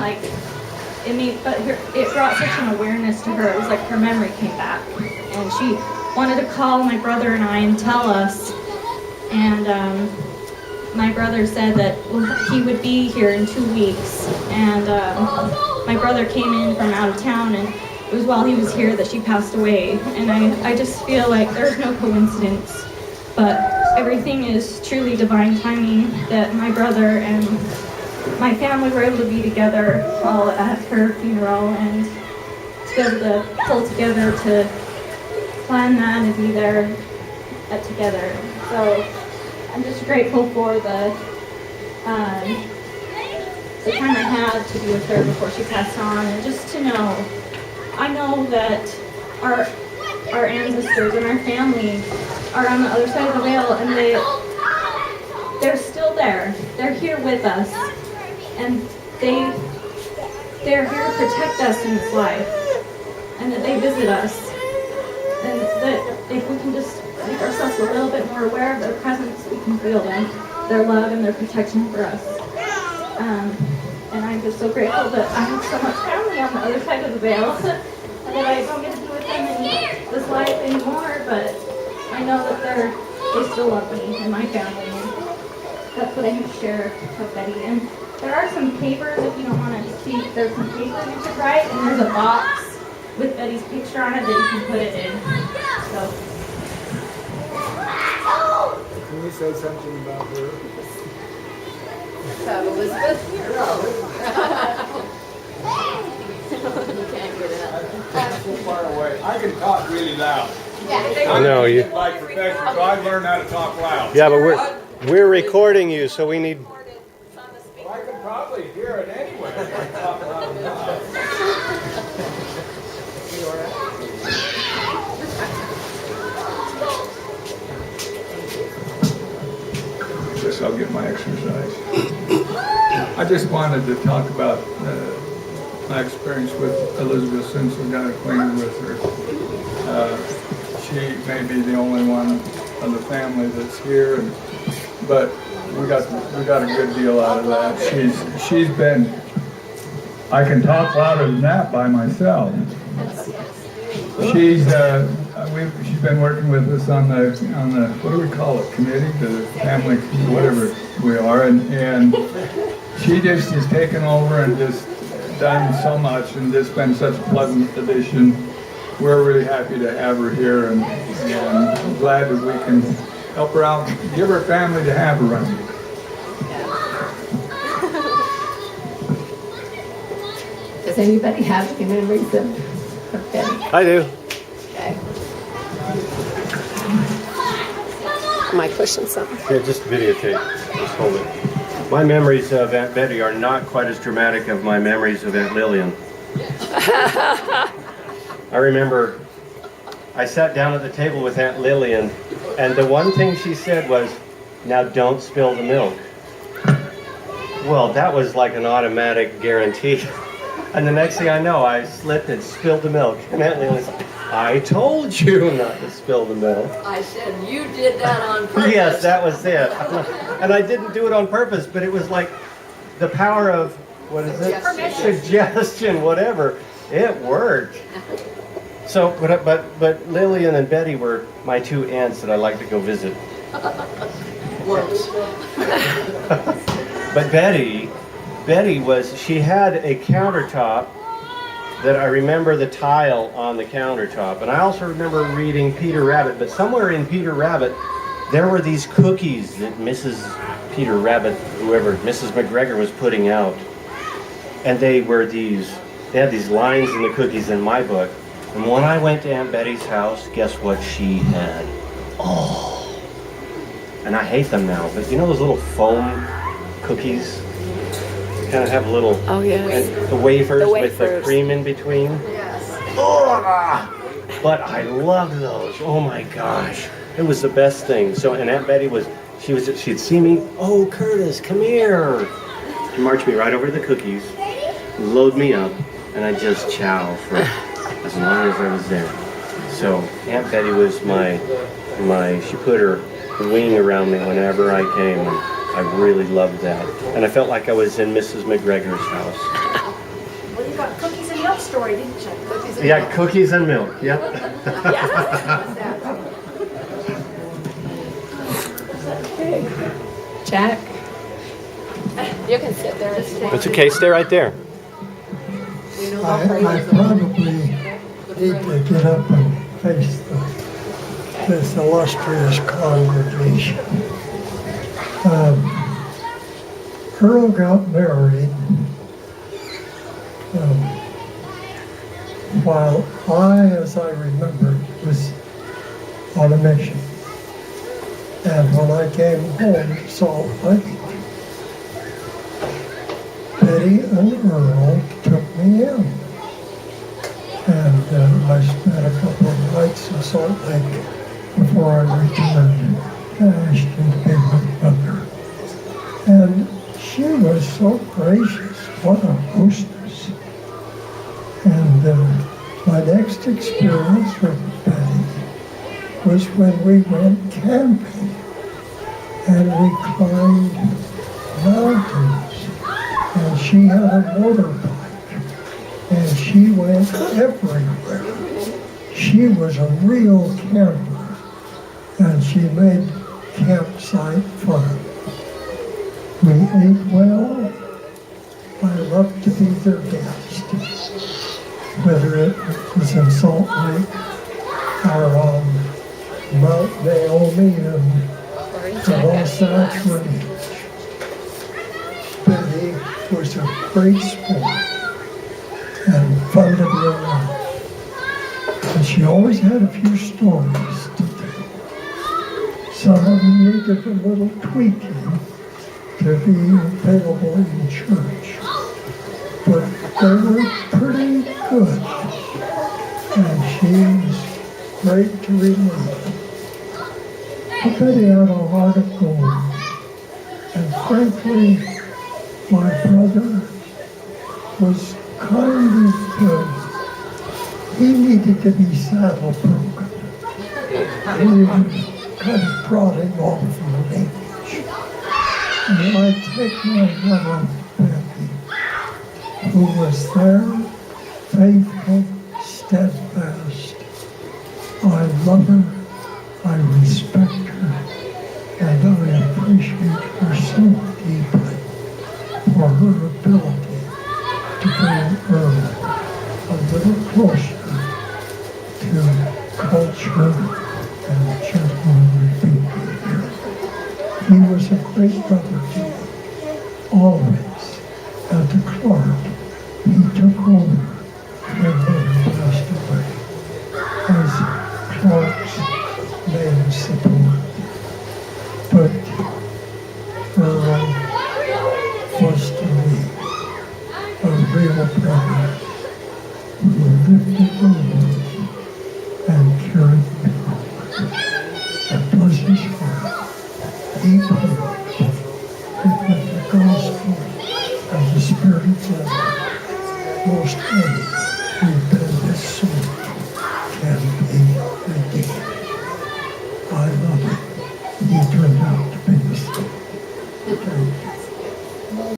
like, it brought such an awareness to her. It was like her memory came back. And she wanted to call my brother and I and tell us. And my brother said that he would be here in 2 weeks. And my brother came in from out of town, and it was while he was here that she passed away. And I just feel like there's no coincidence, but everything is truly divine timing that my brother and my family were able to be together all at her funeral and to be able to pull together to plan that and be there together. So I'm just grateful for the time I had to be with her before she passed on, and just to know, I know that our ancestors and our family are on the other side of the veil, and they're still there. They're here with us, and they're here to protect us in this life, and that they visit us, and that if we can just make ourselves a little bit more aware of their presence, we can feel them, their love and their protection for us. And I'm just so grateful that I have so much family on the other side of the veil, and that I don't get to be with them in this life anymore, but I know that they still love me and my family, and that's what I can share with Betty. And there are some papers, if you don't want to see, there's some papers you could write, and there's a box with Betty's picture on it that you can put it in. So. Can you say something about her? Elizabeth, you're you can't get it out. I'm so far away. I can talk really loud. I know you. By profession, so I've learned how to talk loud. Yeah, but we're recording you, so we need. Well, I can probably hear it anyway if I talk loud enough. Guess I'll get my exercise. I just wanted to talk about my experience with Elizabeth since we got acquainted with her. She may be the only one of the family that's here, but we got a good deal out of that. She's been. I can talk louder than that by myself. She's been working with us on the what do we call it, committee, the family, whatever we are, and she just has taken over and just done so much and just been such a pleasant addition. We're really happy to have her here, and glad that we can help her out, give her family to have her around. Does anybody have any memories of Betty? I do. Okay. Am I pushing something? Yeah, just videotape. Just hold it. My memories of Aunt Betty are not quite as dramatic as my memories of Aunt Lillian. I remember I sat down at the table with Aunt Lillian, and the one thing she said was, "Now don't spill the milk." Well, that was like an automatic guarantee. And the next thing I know, I slipped and spilled the milk. And Aunt Lillian's like, "I told you not to spill the milk." I said, you did that on purpose. Yes, that was it. And I didn't do it on purpose, but it was like the power of, what is it? Suggestion, whatever. It worked. So, but Lillian and Betty were my two aunts that I like to go visit. But Betty she had a countertop that I remember the tile on the countertop. And I also remember reading Peter Rabbit, but somewhere in Peter Rabbit, there were these cookies that Mrs. Peter Rabbit, Mrs. McGregor was putting out. And they had these lines in the cookies in my book. And when I went to Aunt Betty's house, guess what she had? Oh. And I hate them now, but you know those little foam cookies? Kind of have a little, oh yes, and the wafers with the cream in between. Yes. Oh, but I loved those. Oh my gosh, it was the best thing. So, and Aunt Betty she'd see me. "Oh, Curtis, come here." She'd march me right over to the cookies, load me up, and I'd just chow for as long as I was there. So Aunt Betty was she put her wing around me whenever I came. I really loved that. And I felt like I was in Mrs. McGregor's house. story, didn't you? Cookies and Yeah, milk. cookies and milk. Yep. Jack? You can sit there and stay. It's okay. Stay right there. I probably need to get up and face this illustrious congregation. Earl got married while I, as I remember, was on a mission. And when I came home to Salt Lake, Betty and Earl took me in. And I spent a couple of nights in Salt Lake before I returned to Ashton to be with Mother. And she was so gracious, what a hostess. And my next experience with Betty was when we went camping and we climbed mountains. And she had a motorbike and she went everywhere. She was a real camper and she made campsite fun. We ate well. I loved to be their guest, whether it was in Salt Lake or on Mount Naomi and the Wasatch Range. Betty was a great sport and fun to be around. And she always had a few stories to tell. Some of them needed a little tweaking to be available in church, but they were pretty good, and she was great to relate. But Betty had a heart of gold, and frankly, my brother was kind of, he needed to be saddle broken. He kind of brought him off the range. And I take my hat off to Becky, who was there, faithful, steadfast. I love her, I respect her, and I appreciate her so deeply for her ability to bring Earl a little closer to culture and general behavior. He was a great brother to me, always. And to Clark, he took over when Mother passed away as Clark's main support. But Earl was to me a real brother who lifted